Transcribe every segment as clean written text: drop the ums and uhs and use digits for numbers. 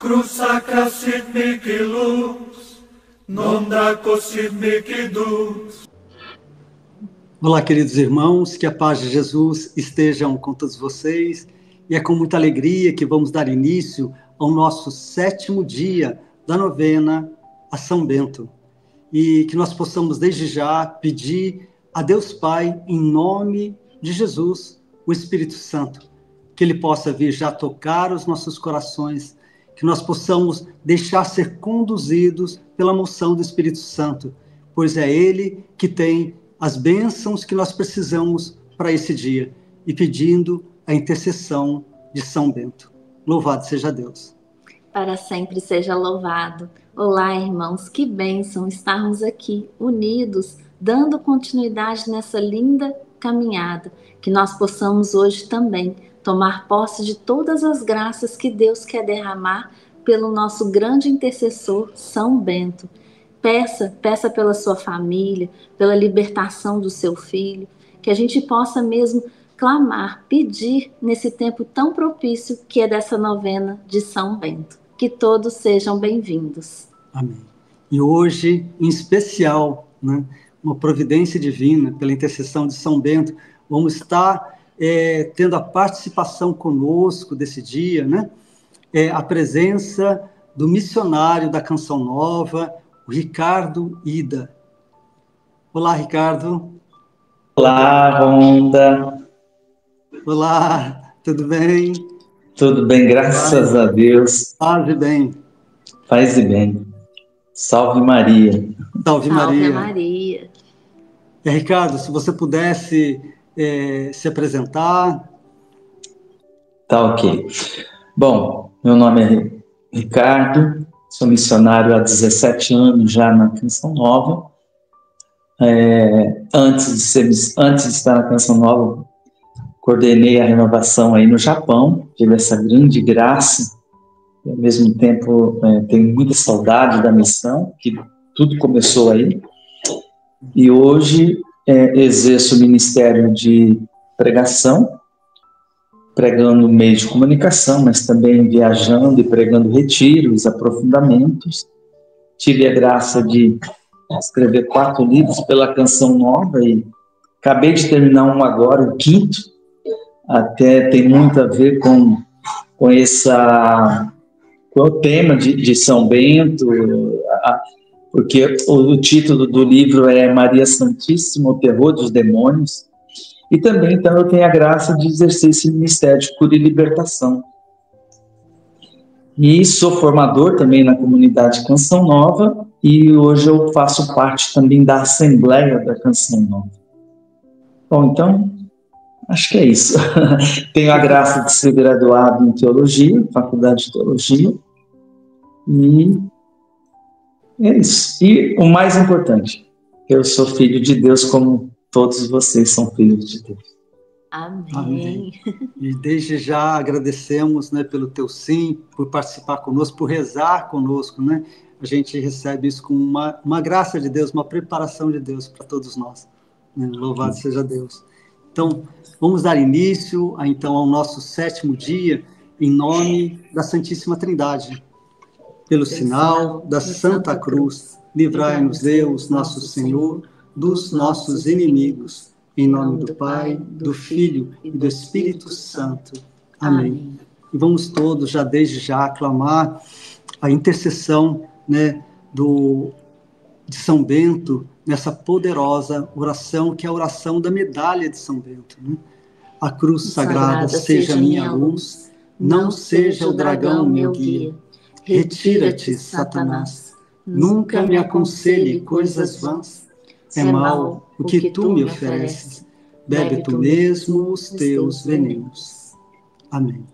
Cruz sacra sit mihi lux, non draco sit mihi dux. Olá, queridos irmãos, que a paz de Jesus estejam com todos vocês. E é com muita alegria que vamos dar início ao nosso 7º dia da novena a São Bento. E que nós possamos, desde já, pedir a Deus Pai, em nome de Jesus, o Espírito Santo, que Ele possa vir já tocar os nossos corações, que nós possamos deixar ser conduzidos pela moção do Espírito Santo, pois é Ele que tem as bênçãos que nós precisamos para esse dia, e pedindo a intercessão de São Bento. Louvado seja Deus. Para sempre seja louvado. Olá, irmãos, que bênção estarmos aqui, unidos, dando continuidade nessa linda caminhada, que nós possamos hoje também tomar posse de todas as graças que Deus quer derramar pelo nosso grande intercessor, São Bento. Peça pela sua família, pela libertação do seu filho, que a gente possa mesmo clamar, pedir nesse tempo tão propício que é dessa novena de São Bento. Que todos sejam bem-vindos. Amém. E hoje, em especial, uma providência divina, pela intercessão de São Bento, vamos estar tendo a participação conosco desse dia, a presença do missionário da Canção Nova, o Ricardo Ida. Olá, Ricardo. Olá, Ronda. Olá, tudo bem? Tudo bem, graças a Deus. Paz e bem. Paz e bem. Salve Maria. Salve Maria. Maria. Ricardo, se você pudesse se apresentar. Tá ok. Bom, meu nome é Ricardo, sou missionário há 17 anos já na Canção Nova. Antes de estar na Canção Nova, coordenei a renovação aí no Japão, tive essa grande graça, e ao mesmo tempo tenho muita saudade da missão, que tudo começou aí, e hoje exerço o ministério de pregação, pregando meio de comunicação, mas também viajando e pregando retiros, aprofundamentos. Tive a graça de escrever 4 livros pela Canção Nova e acabei de terminar um agora, o 5º, até tem muito a ver com o tema de São Bento, porque o título do livro é Maria Santíssima, o terror dos demônios, e também então eu tenho a graça de exercer esse ministério de cura e libertação. E sou formador também na comunidade Canção Nova, e hoje eu faço parte também da Assembleia da Canção Nova. Bom, então, acho que é isso. Tenho a graça de ser graduado em Teologia, Faculdade de Teologia, e é isso. E o mais importante, eu sou filho de Deus como todos vocês são filhos de Deus. Amém. Amém. E desde já agradecemos, pelo teu sim, por participar conosco, por rezar conosco, A gente recebe isso com uma graça de Deus, uma preparação de Deus para todos nós. Louvado seja Deus. Então, vamos dar início ao nosso 7º dia, em nome da Santíssima Trindade. Pelo sinal da Santa Cruz, livrai-nos Deus, nosso Senhor, dos nossos inimigos. Em nome do Pai, do Filho e do Espírito Santo. Amém. E vamos todos, desde já, aclamar a intercessão de São Bento, nessa poderosa oração, que é a oração da medalha de São Bento. A cruz sagrada seja minha luz, não seja o dragão meu guia. Retira-te, Satanás, nunca me aconselhe coisas vãs. É mal o que tu me ofereces, bebe tu mesmo os teus venenos. Amém.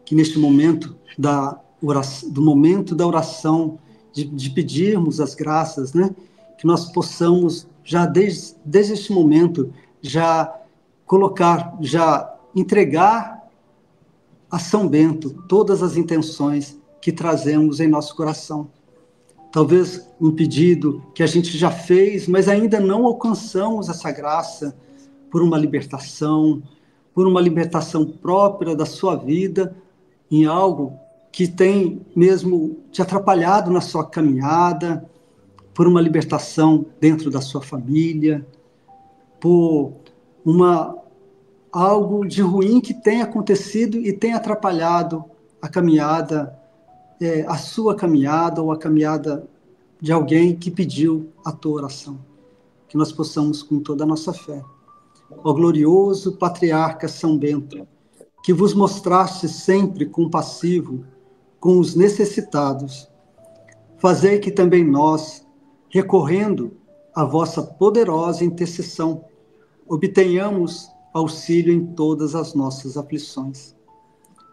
Que neste momento do momento da oração, de pedirmos as graças, que nós possamos, já desde este momento, já entregar a São Bento todas as intenções que trazemos em nosso coração. Talvez um pedido que a gente já fez, mas ainda não alcançamos essa graça, por uma libertação, por uma libertação própria da sua vida em algo que tem mesmo te atrapalhado na sua caminhada, por uma libertação dentro da sua família, por algo de ruim que tem acontecido e tem atrapalhado a caminhada, a sua caminhada ou a caminhada de alguém que pediu a tua oração. Que nós possamos, com toda a nossa fé, ó glorioso Patriarca São Bento, que vos mostraste sempre compassivo com os necessitados, fazei que também nós, recorrendo à vossa poderosa intercessão, obtenhamos auxílio em todas as nossas aflições.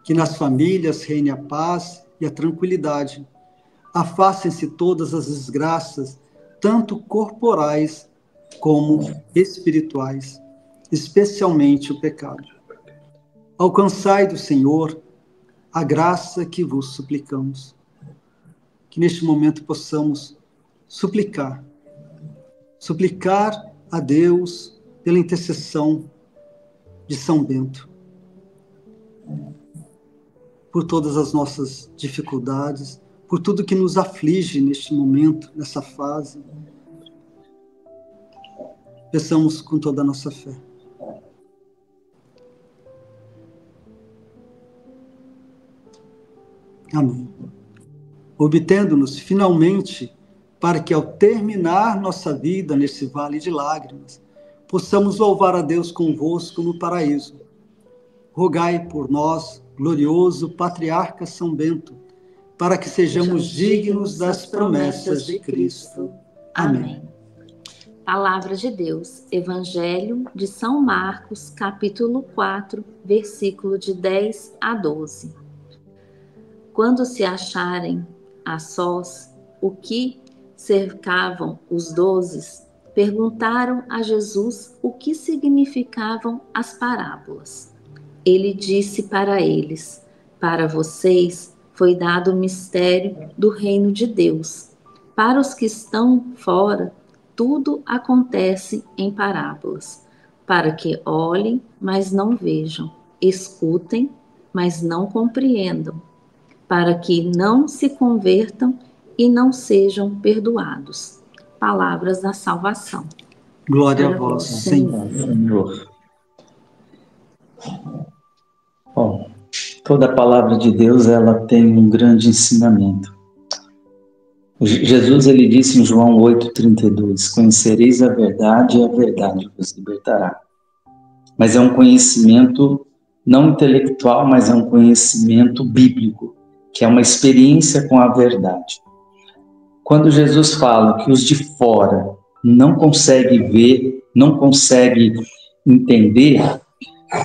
Que nas famílias reine a paz e a tranquilidade, afastem-se todas as desgraças, tanto corporais como espirituais, especialmente o pecado. Alcançai do Senhor a graça que vos suplicamos. Que neste momento possamos suplicar a Deus pela intercessão de São Bento, por todas as nossas dificuldades, por tudo que nos aflige neste momento, nessa fase. Peçamos com toda a nossa fé. Amém. Obtendo-nos finalmente, para que ao terminar nossa vida nesse vale de lágrimas, possamos louvar a Deus convosco no paraíso. Rogai por nós, glorioso Patriarca São Bento, para que sejamos dignos das promessas de Cristo. Amém. Palavra de Deus, Evangelho de São Marcos, capítulo 4, versículo de 10 a 12. Quando se acharem a sós, o que cercavam os 12, perguntaram a Jesus o que significavam as parábolas. Ele disse para eles: para vocês foi dado o mistério do reino de Deus. Para os que estão fora, tudo acontece em parábolas, para que olhem, mas não vejam, escutem, mas não compreendam, para que não se convertam e não sejam perdoados. Palavras da salvação. Glória a vós, Senhor. Bom, toda a palavra de Deus, ela tem um grande ensinamento. Jesus, ele disse em João 8,32, conhecereis a verdade e a verdade vos libertará. Mas é um conhecimento não intelectual, mas é um conhecimento bíblico, que é uma experiência com a verdade. Quando Jesus fala que os de fora não conseguem ver, não conseguem entender,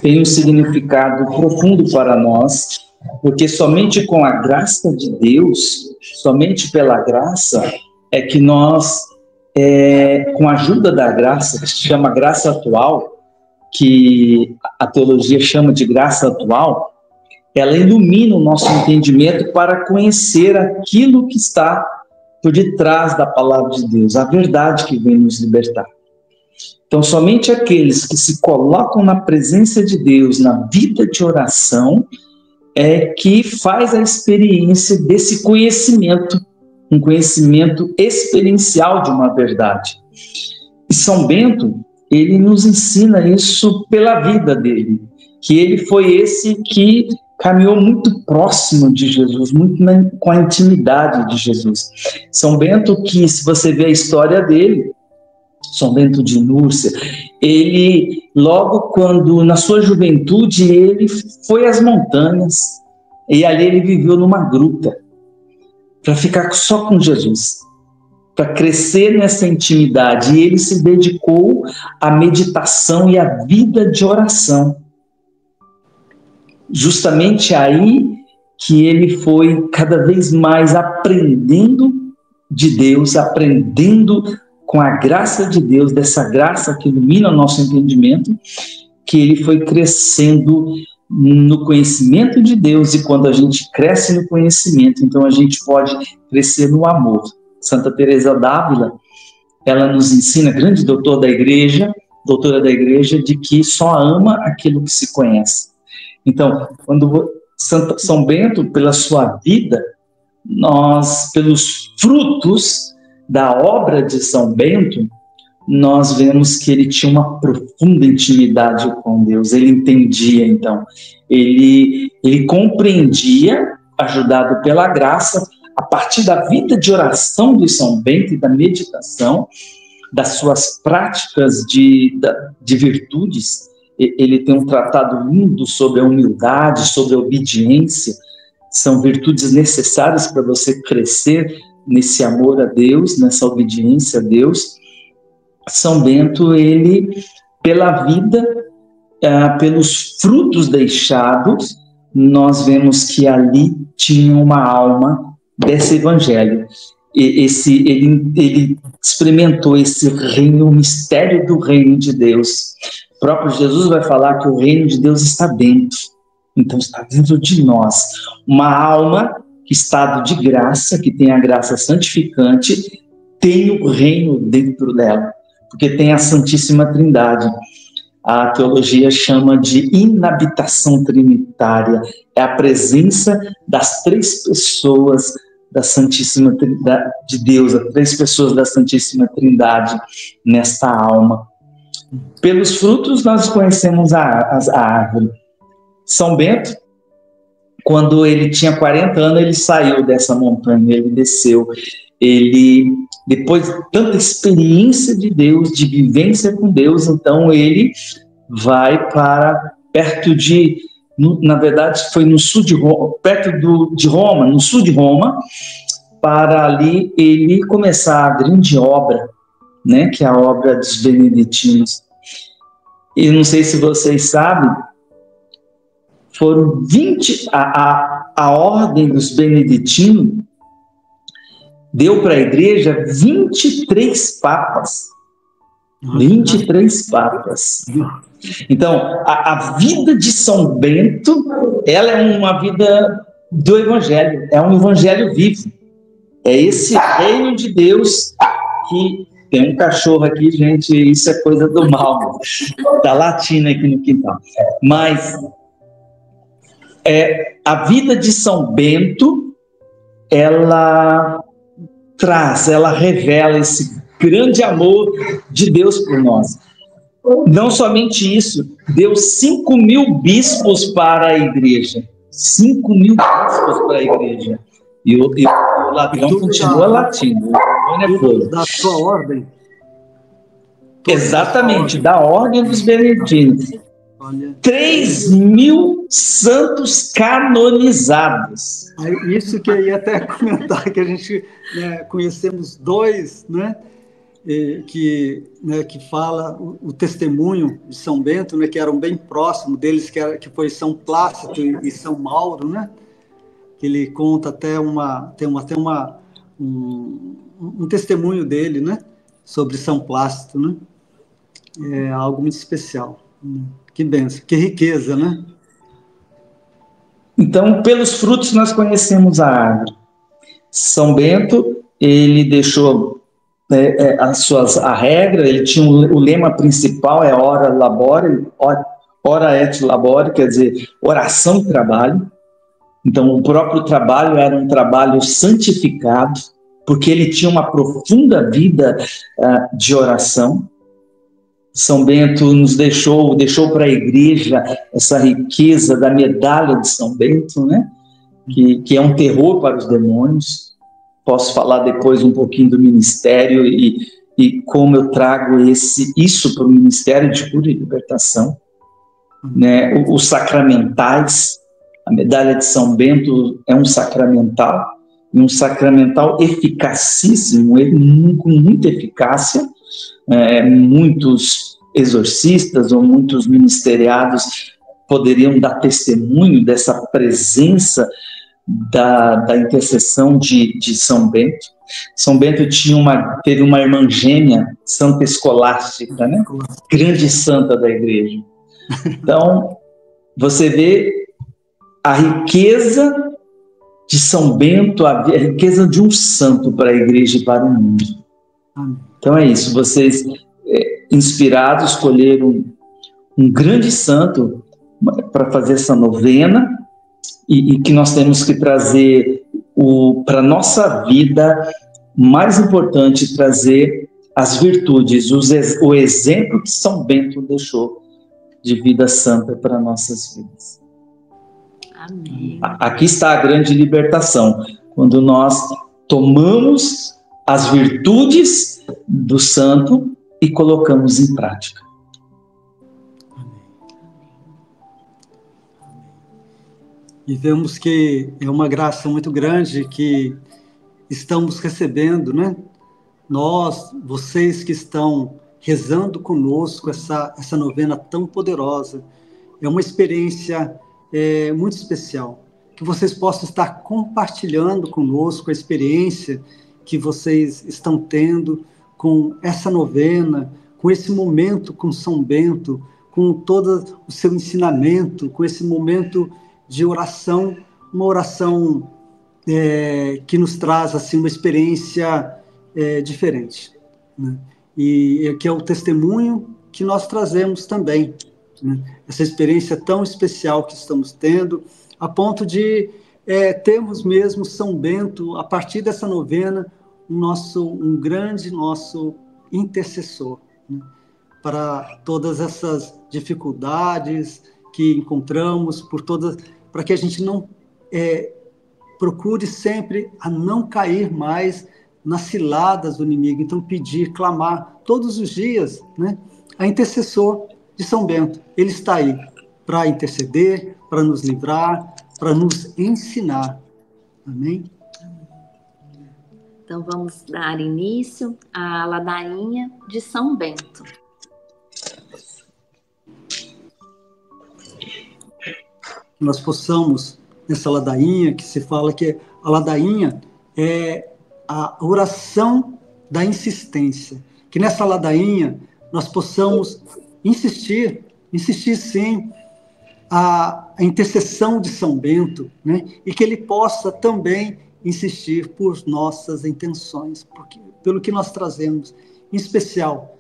tem um significado profundo para nós, porque somente com a graça de Deus, somente pela graça, é que nós, com a ajuda da graça, que se chama graça atual, que a teologia chama de graça atual, ela ilumina o nosso entendimento para conhecer aquilo que está por detrás da palavra de Deus, a verdade que vem nos libertar. Então, somente aqueles que se colocam na presença de Deus, na vida de oração, é que faz a experiência desse conhecimento, um conhecimento experiencial de uma verdade. E São Bento, ele nos ensina isso pela vida dele, que ele foi esse que caminhou muito próximo de Jesus, muito com a intimidade de Jesus. São Bento, que se você vê a história dele, São Bento de Núrcia, ele, logo quando, na sua juventude, ele foi às montanhas, e ali ele viveu numa gruta, para ficar só com Jesus, para crescer nessa intimidade, e ele se dedicou à meditação e à vida de oração. Justamente aí que ele foi cada vez mais aprendendo de Deus, aprendendo com a graça de Deus, dessa graça que ilumina o nosso entendimento, que ele foi crescendo no conhecimento de Deus, e quando a gente cresce no conhecimento, então a gente pode crescer no amor. Santa Teresa d'Ávila, ela nos ensina, grande doutor da igreja, doutora da igreja de que só ama aquilo que se conhece. Então, quando São Bento, pela sua vida, nós, pelos frutos da obra de São Bento, nós vemos que ele tinha uma profunda intimidade com Deus. Ele entendia, então, ele compreendia, ajudado pela graça, a partir da vida de oração de São Bento e da meditação, das suas práticas de virtudes. Ele tem um tratado lindo sobre a humildade, sobre a obediência. São virtudes necessárias para você crescer nesse amor a Deus, nessa obediência a Deus. São Bento, ele, pela vida, pelos frutos deixados, nós vemos que ali tinha uma alma desse evangelho. Ele experimentou esse reino, o mistério do reino de Deus. O próprio Jesus vai falar que o reino de Deus está dentro. Então está dentro de nós. Uma alma que estado de graça, que tem a graça santificante, tem o reino dentro dela, porque tem a Santíssima Trindade. A teologia chama de inabitação trinitária. É a presença das três pessoas da Santíssima Trindade de Deus, as três pessoas da Santíssima Trindade nesta alma. Pelos frutos nós conhecemos a árvore. São Bento, quando ele tinha 40 anos, ele saiu dessa montanha, ele desceu. Ele, depois de tanta experiência de Deus, de vivência com Deus, então ele vai para perto de, na verdade foi no sul de Roma, perto de Roma, no sul de Roma, para ali ele começar a grande obra, né, que é a obra dos beneditinos. E não sei se vocês sabem, foram 20, a ordem dos beneditinos deu para a igreja 23 papas. 23 papas. Então, a vida de São Bento, ela é uma vida do Evangelho, é um Evangelho vivo. É esse reino de Deus que... Tem um cachorro aqui, gente, isso é coisa do mal. Está latindo aqui no quintal. Mas a vida de São Bento, ela revela esse grande amor de Deus por nós. Não somente isso, deu 5.000 bispos para a igreja. 5.000 bispos para a igreja. E o latão continua latindo. Da sua ordem. Exatamente, da ordem dos beneditinos. 3.000 santos canonizados. Isso que eu ia até comentar, que a gente conhecemos dois, né, que fala o testemunho de São Bento, né, que eram bem próximos deles, que foi São Plácido e São Mauro, né, que ele conta até um testemunho dele, né, sobre São Plácido, né, é algo muito especial. Que bênção, que riqueza, né? Então, pelos frutos nós conhecemos a árvore. São Bento, ele deixou a regra, ele tinha o lema principal, é ora labore, ora et labore, quer dizer, oração e trabalho. Então, o próprio trabalho era um trabalho santificado, porque ele tinha uma profunda vida de oração. São Bento nos deixou para a igreja essa riqueza da medalha de São Bento, né? Que é um terror para os demônios. Posso falar depois um pouquinho do ministério e como eu trago isso para o ministério de cura e libertação. Né? Os sacramentais, a medalha de São Bento é um sacramental, e um sacramental eficacíssimo, com muita eficácia. Muitos exorcistas ou muitos ministeriados poderiam dar testemunho dessa presença da intercessão de São Bento. São Bento teve uma irmã gêmea, Santa Escolástica, né? Grande santa da igreja. Então, você vê a riqueza de São Bento, a riqueza de um santo para a igreja e para o mundo. Então é isso, vocês inspirado, escolheram um grande santo para fazer essa novena, e que nós temos que trazer para a nossa vida, mais importante, trazer as virtudes, o exemplo que São Bento deixou de vida santa para nossas vidas. Amém. Aqui está a grande libertação, quando nós tomamos as virtudes do santo e colocamos em prática. E vemos que é uma graça muito grande que estamos recebendo, né? Nós, vocês que estão rezando conosco essa novena tão poderosa, é uma experiência muito especial. Que vocês possam estar compartilhando conosco a experiência que vocês estão tendo com essa novena, com esse momento com São Bento, com todo o seu ensinamento, com esse momento de oração, uma oração que nos traz assim, uma experiência diferente, né? E que é o testemunho que nós trazemos também, né? Essa experiência tão especial que estamos tendo, a ponto de termos mesmo São Bento, a partir dessa novena, um grande nosso intercessor, né? Para todas essas dificuldades que encontramos, para que a gente não procure sempre a não cair mais nas ciladas do inimigo. Então, pedir, clamar todos os dias, né, a intercessor de São Bento. Ele está aí para interceder, para nos livrar, para nos ensinar. Amém? Então, vamos dar início à ladainha de São Bento. Nós possamos, nessa ladainha, que se fala que a ladainha é a oração da insistência, que nessa ladainha nós possamos insistir sim, a intercessão de São Bento, né? E que ele possa também insistir por nossas intenções, pelo que nós trazemos, em especial,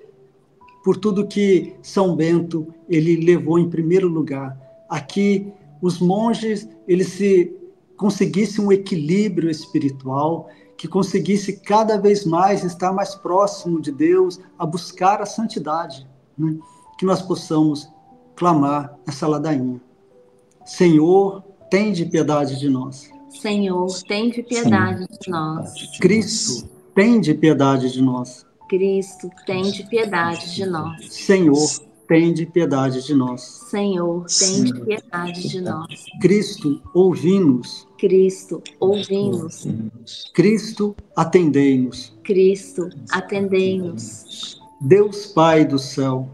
por tudo que São Bento ele levou em primeiro lugar. Aqui, os monges, eles conseguissem um equilíbrio espiritual, que conseguisse cada vez mais estar mais próximo de Deus, a buscar a santidade, né? Que nós possamos clamar essa ladainha. Senhor, tende piedade de nós. Senhor, tende piedade de nós. Cristo, tende piedade de nós. Cristo, tende piedade de nós. Senhor, tende piedade de nós. Senhor, tende piedade de nós. Cristo, ouvi-nos. Cristo, ouvi-nos. Cristo, atendei-nos. Cristo, atendei-nos. Deus Pai do céu,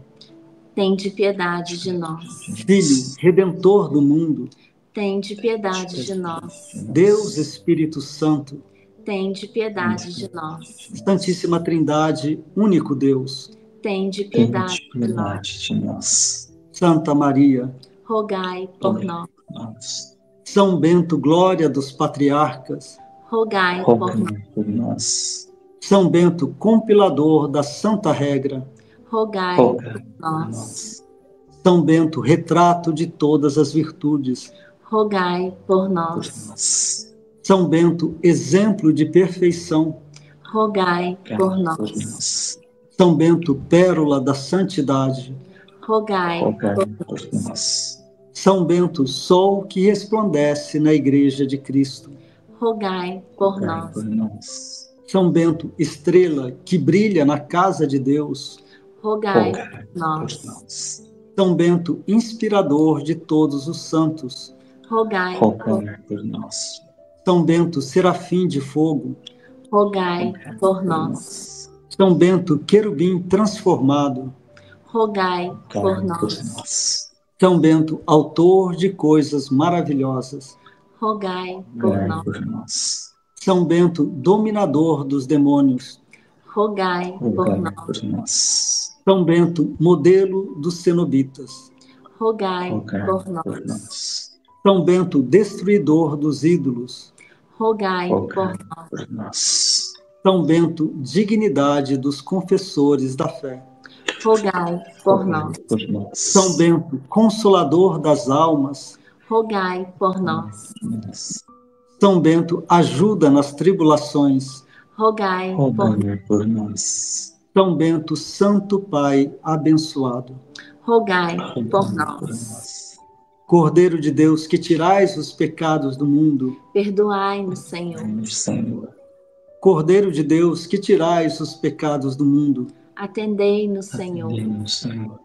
tende piedade de nós. Filho, Redentor do mundo, tende piedade de nós. Deus Espírito Santo, tende piedade de nós. Santíssima Trindade, único Deus, tende piedade de nós. Santa Maria, rogai por nós. São Bento, glória dos patriarcas, rogai por nós. São Bento, compilador da Santa Regra, rogai por nós. São Bento, retrato de todas as virtudes, rogai por nós. São Bento, exemplo de perfeição, rogai por nós. São Bento, pérola da santidade, rogai por nós. São Bento, sol que resplandece na Igreja de Cristo, rogai por nós. São Bento, estrela que brilha na casa de Deus, rogai por nós. São Bento, inspirador de todos os santos, rogai por nós. São Bento, serafim de fogo, rogai por nós. São Bento, querubim transformado, rogai por nós. São Bento, autor de coisas maravilhosas, rogai por nós. São Bento, dominador dos demônios, rogai por nós. São Bento, modelo dos cenobitas, rogai por nós. São Bento, destruidor dos ídolos, rogai por nós. São Bento, dignidade dos confessores da fé, rogai por nós. São Bento, Consolador das almas, rogai por nós. São Bento, ajuda nas tribulações, rogai por nós. São Bento, Santo Pai abençoado, rogai por nós. Cordeiro de Deus, que tirais os pecados do mundo, perdoai-nos, Senhor. Cordeiro de Deus, que tirais os pecados do mundo, atendei-nos, Senhor.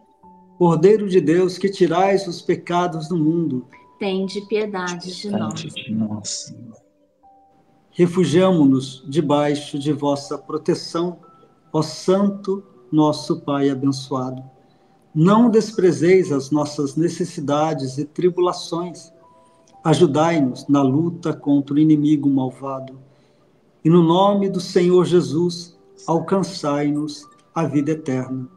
Cordeiro de Deus, que tirais os pecados do mundo, tende piedade de nós. Refugiamo-nos debaixo de vossa proteção, ó Santo nosso Pai abençoado. Não desprezeis as nossas necessidades e tribulações. Ajudai-nos na luta contra o inimigo malvado. E no nome do Senhor Jesus, alcançai-nos a vida eterna.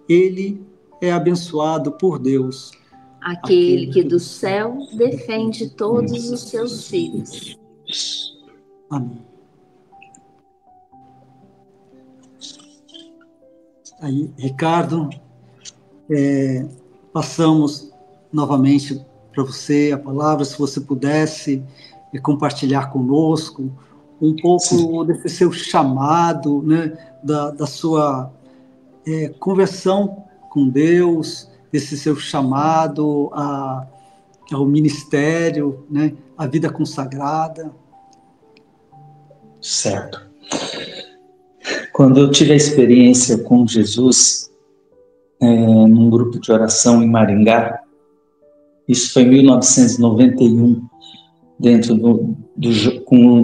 Ele é abençoado por Deus, aquele que do céu defende todos os seus filhos. Amém. Aí, Ricardo, passamos novamente para você a palavra, se você pudesse compartilhar conosco um pouco desse seu chamado, né, da sua conversão com Deus, desse seu chamado ao ministério, né, à vida consagrada. Certo. Quando eu tive a experiência com Jesus, num grupo de oração em Maringá, isso foi em 1991,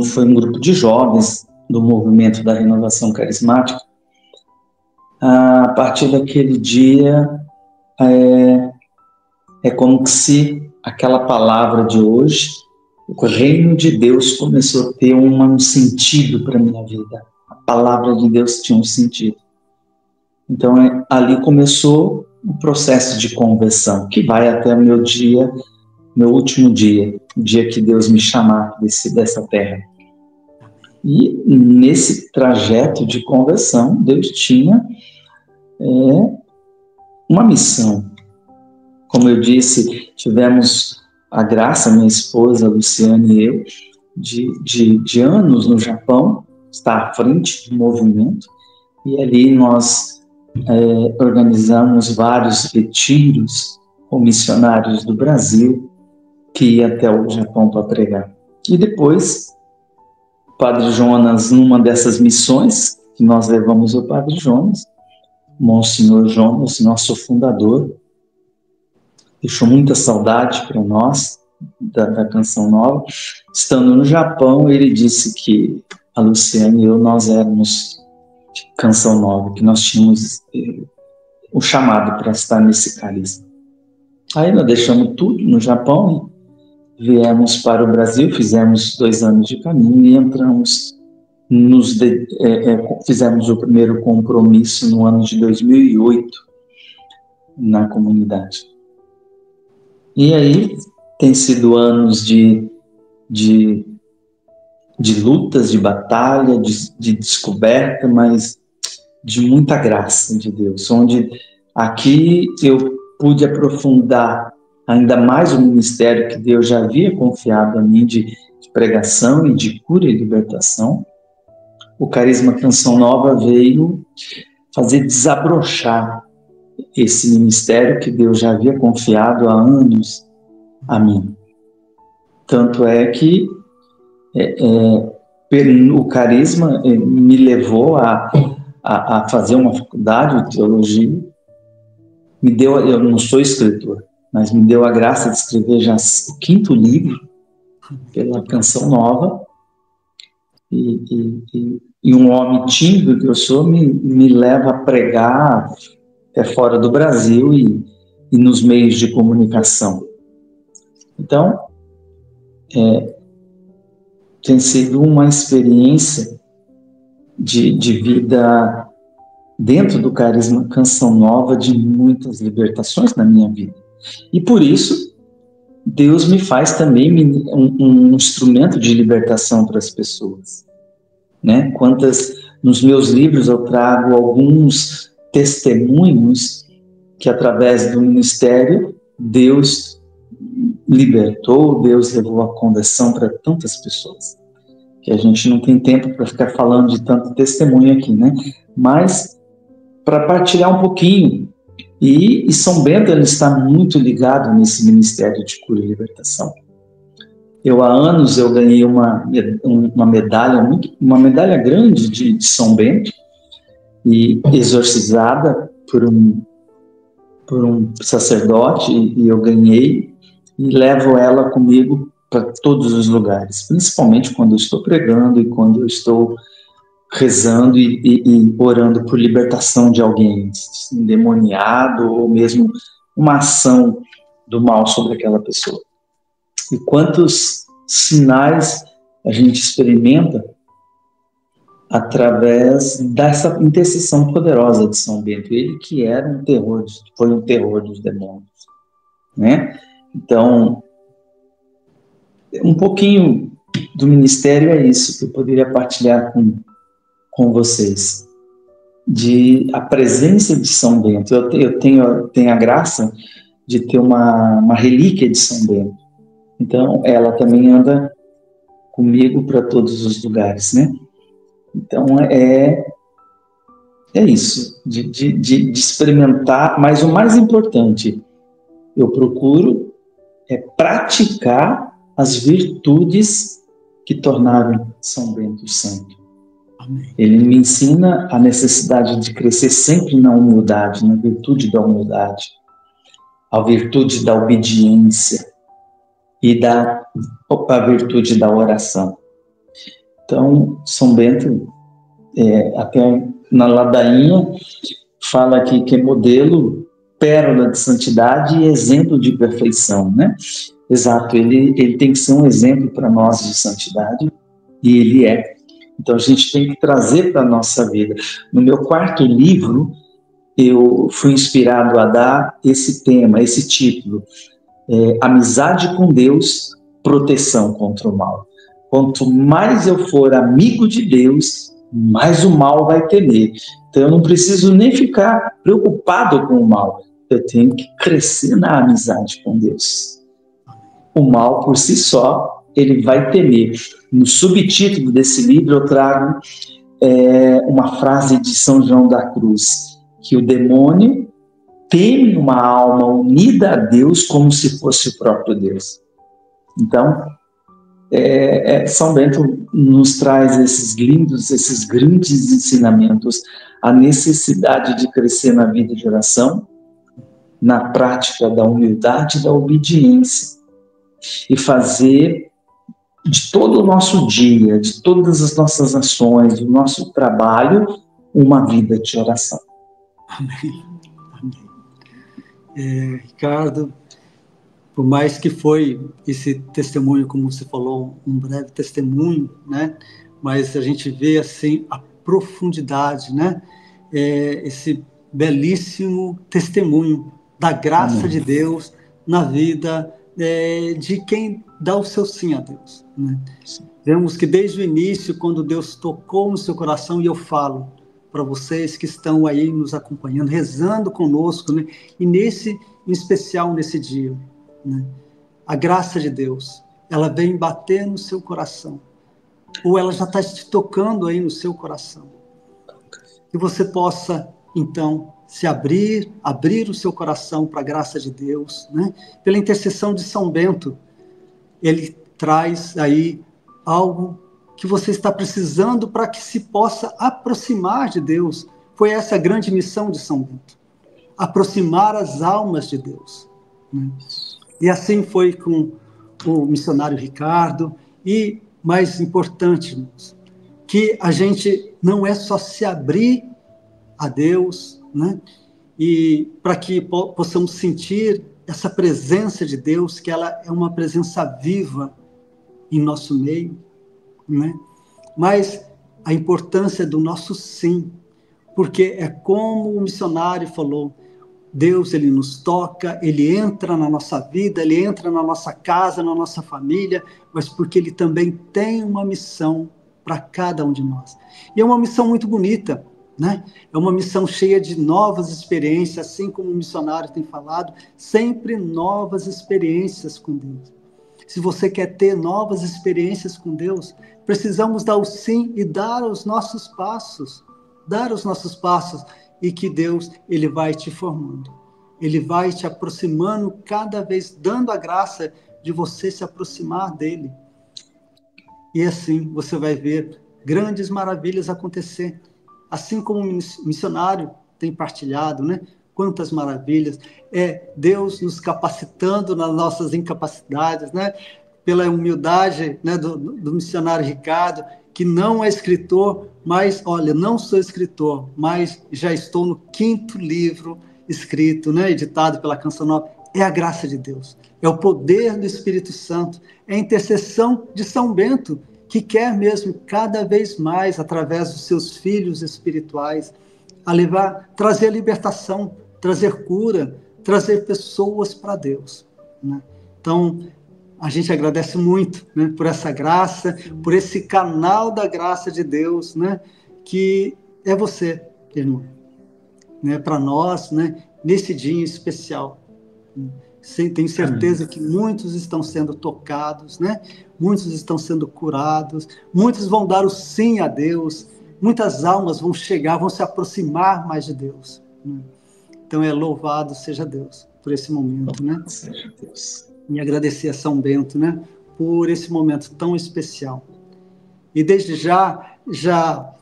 foi um grupo de jovens do movimento da renovação carismática. A partir daquele dia, é como se aquela palavra de hoje, o reino de Deus começou a ter um sentido para a minha vida. A palavra de Deus tinha um sentido. Então, ali começou o processo de conversão, que vai até o meu último dia, o dia que Deus me chamar dessa terra. E nesse trajeto de conversão, Deus tinha uma missão. Como eu disse, tivemos a graça, minha esposa, Luciane e eu, de anos no Japão, estar à frente do movimento, e ali nós organizamos vários retiros com missionários do Brasil, que ia até o Japão para pregar. E depois, o Padre Jonas, numa dessas missões, que nós levamos o Padre Jonas, Monsenhor Jonas, nosso fundador, deixou muita saudade para nós da Canção Nova. Estando no Japão, ele disse que a Luciane e eu, nós éramos de Canção Nova, que nós tínhamos o chamado para estar nesse carisma. Aí nós deixamos tudo no Japão, viemos para o Brasil, fizemos 2 anos de caminho e entramos, fizemos o primeiro compromisso no ano de 2008 na comunidade. E aí tem sido anos de lutas, de batalha, de descoberta, mas de muita graça de Deus, onde aqui eu pude aprofundar ainda mais o ministério que Deus já havia confiado a mim de pregação e de cura e libertação. O Carisma Canção Nova veio fazer desabrochar esse ministério que Deus já havia confiado há anos a mim. Tanto é que o Carisma me levou a fazer uma faculdade de teologia. Eu não sou escritor, mas me deu a graça de escrever já o 5º livro pela Canção Nova. E um homem tímido que eu sou me leva a pregar até fora do Brasil e nos meios de comunicação. Então, tem sido uma experiência de vida dentro do Carisma Canção Nova, de muitas libertações na minha vida. E por isso, Deus me faz também um instrumento de libertação para as pessoas. Né? Nos meus livros eu trago alguns testemunhos que através do ministério Deus libertou, Deus levou a conversão para tantas pessoas, que a gente não tem tempo para ficar falando de tanto testemunho aqui, né? Mas para partilhar um pouquinho, e São Bento ele está muito ligado nesse ministério de cura e libertação. Há anos eu ganhei uma medalha grande de São Bento, e exorcizada por um sacerdote, e eu ganhei, e levo ela comigo para todos os lugares, principalmente quando eu estou pregando e quando eu estou rezando e orando por libertação de alguém endemoniado, ou mesmo uma ação do mal sobre aquela pessoa. E quantos sinais a gente experimenta através dessa intercessão poderosa de São Bento, ele que era foi um terror dos demônios, né? Então, um pouquinho do ministério é isso que eu poderia partilhar com vocês, de a presença de São Bento. Eu tenho a graça de ter uma relíquia de São Bento, então ela também anda comigo para todos os lugares, né? Então é isso, de experimentar, mas o mais importante, eu procuro praticar as virtudes que tornaram São Bento santo. Amém. Ele me ensina a necessidade de crescer sempre na humildade, na virtude da humildade, a virtude da obediência e a virtude da oração. Então, São Bento, até na ladainha, fala aqui que é modelo, pérola de santidade e exemplo de perfeição, né? Exato, ele tem que ser um exemplo para nós de santidade, e ele é. Então, a gente tem que trazer para a nossa vida. No meu quarto livro, eu fui inspirado a dar esse tema, esse título, Amizade com Deus, Proteção contra o Mal. Quanto mais eu for amigo de Deus, mais o mal vai temer. Então, eu não preciso nem ficar preocupado com o mal. Eu tenho que crescer na amizade com Deus. O mal, por si só, ele vai temer. No subtítulo desse livro, eu trago uma frase de São João da Cruz, que o demônio teme uma alma unida a Deus como se fosse o próprio Deus. Então, São Bento nos traz esses lindos, esses grandes ensinamentos, a necessidade de crescer na vida de oração, na prática da humildade e da obediência, e fazer de todo o nosso dia, de todas as nossas ações, do nosso trabalho, uma vida de oração. Amém. Amém. Ricardo, por mais que foi esse testemunho, como você falou, um breve testemunho, né? Mas a gente vê assim a profundidade, né? Esse belíssimo testemunho da graça Amém. de Deus na vida de quem dá o seu sim a Deus, né? Vemos que desde o início, quando Deus tocou no seu coração, e eu falo para vocês que estão aí nos acompanhando, rezando conosco, né? E em especial nesse dia, né? A graça de Deus, ela vem bater no seu coração, ou ela já está te tocando aí no seu coração, que você possa, então, se abrir o seu coração para a graça de Deus, né? Pela intercessão de São Bento, ele traz aí algo que você está precisando para que se possa aproximar de Deus. Foi essa a grande missão de São Bento, aproximar as almas de Deus, né? E assim foi com o missionário Ricardo, e mais importante, irmãos, que a gente não é só se abrir a Deus, né? E para que possamos sentir essa presença de Deus, que ela é uma presença viva em nosso meio, né? Mas a importância do nosso sim, porque é como o missionário falou, Deus, ele nos toca, ele entra na nossa vida, ele entra na nossa casa, na nossa família, mas porque ele também tem uma missão para cada um de nós. E é uma missão muito bonita, né? É uma missão cheia de novas experiências, assim como o missionário tem falado, sempre novas experiências com Deus. Se você quer ter novas experiências com Deus, precisamos dar o sim e dar os nossos passos, e que Deus, ele vai te formando, ele vai te aproximando cada vez, dando a graça de você se aproximar dele. E assim você vai ver grandes maravilhas acontecer, assim como o missionário tem partilhado, né? Quantas maravilhas, Deus nos capacitando nas nossas incapacidades, né? Pela humildade, né, do missionário Ricardo, que não é escritor, mas, olha, não sou escritor, mas já estou no 5º livro escrito, né, editado pela Canção Nova. É a graça de Deus, é o poder do Espírito Santo, é a intercessão de São Bento, que quer mesmo cada vez mais, através dos seus filhos espirituais, trazer libertação, trazer cura, trazer pessoas para Deus, né? Então, a gente agradece muito, né, por essa graça, por esse canal da graça de Deus, né, que é você, irmão, né, para nós, né, nesse dia especial. Tenho certeza que muitos estão sendo tocados, né? Muitos estão sendo curados, muitos vão dar o sim a Deus, muitas almas vão chegar, vão se aproximar mais de Deus, né? Então louvado seja Deus por esse momento, né? Seja Deus. E agradecer a São Bento, né, por esse momento tão especial. E desde já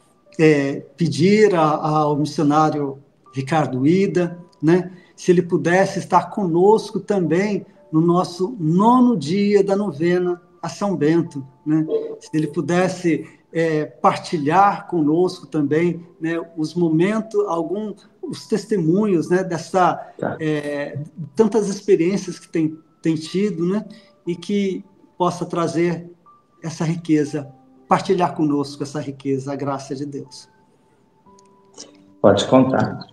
pedir ao missionário Ricardo Ida, né, se ele pudesse estar conosco também no nosso 9º dia da novena a São Bento, né? Se ele pudesse partilhar conosco também, né, os momentos, os testemunhos, né, tantas experiências que tem tido, né, e que possa trazer essa riqueza, partilhar conosco essa riqueza, a graça de Deus. Pode contar.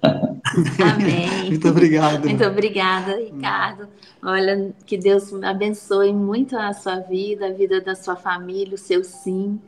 Amém. Muito obrigado. Muito obrigada, Ricardo. Olha, que Deus abençoe muito a sua vida, a vida da sua família, o seu sim.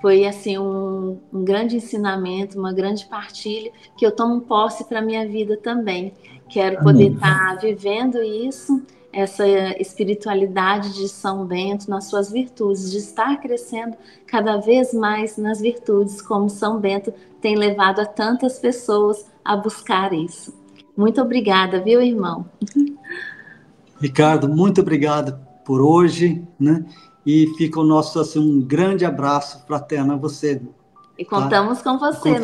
Foi assim um grande ensinamento, uma grande partilha que eu tomo posse para a minha vida também. Quero poder estar vivendo isso, essa espiritualidade de São Bento nas suas virtudes, de estar crescendo cada vez mais nas virtudes, como São Bento tem levado a tantas pessoas a buscar isso. Muito obrigada, viu, irmão? Ricardo, muito obrigado por hoje, né? E fica o nosso um grande abraço fraterno a você. E contamos com você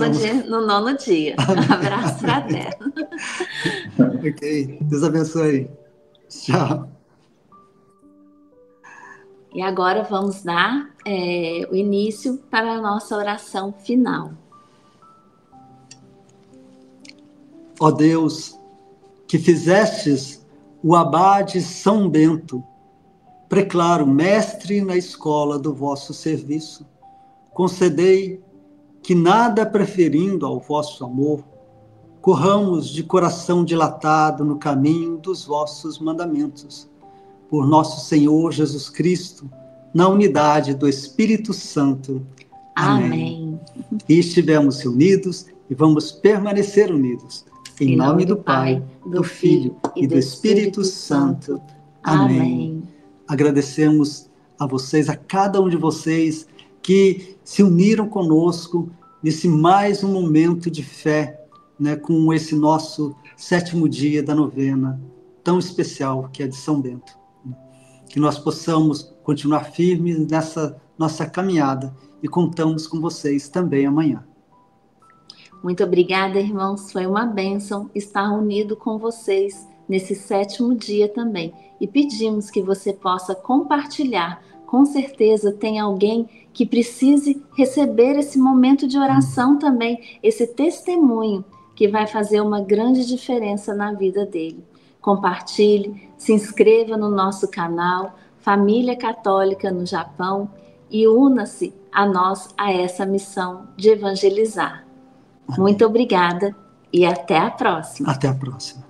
no 9º dia. Um abraço fraterno. Ok, Deus abençoe. Tchau. E agora vamos dar o início para a nossa oração final. Ó Deus, que fizestes o abade São Bento, preclaro mestre na escola do vosso serviço, concedei que, nada preferindo ao vosso amor, corramos de coração dilatado no caminho dos vossos mandamentos. Por nosso Senhor Jesus Cristo, na unidade do Espírito Santo. Amém. E estivemos reunidos e vamos permanecer unidos. Em nome do Pai, do Filho e do Espírito Santo. Amém. Agradecemos a vocês, a cada um de vocês que se uniram conosco nesse mais um momento de fé, né, com esse nosso 7º dia da novena tão especial que é de São Bento. Que nós possamos continuar firmes nessa nossa caminhada e contamos com vocês também amanhã. Muito obrigada, irmãos. Foi uma bênção estar unido com vocês nesse 7º dia também. E pedimos que você possa compartilhar. Com certeza tem alguém que precise receber esse momento de oração também, esse testemunho que vai fazer uma grande diferença na vida dele. Compartilhe, se inscreva no nosso canal Família Católica no Japão e una-se a nós a essa missão de evangelizar. Muito obrigada e até a próxima. Até a próxima.